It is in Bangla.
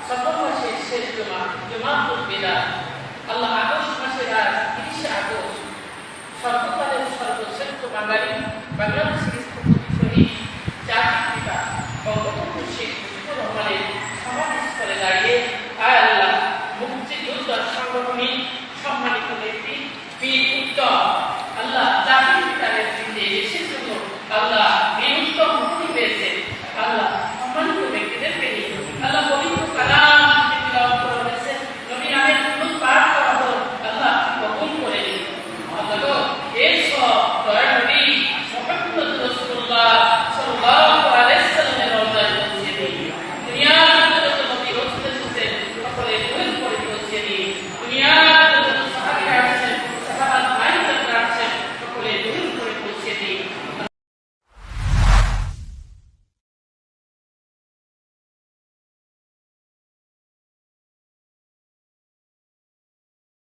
সফর মাসের শেষ জুমাতুল বিদা, আল্লাহ আগস্ট মাসের আজ 30 আগস্ট, সর্বকালের সর্বশ্রেষ্ঠ বাঙালি বাংলাদেশী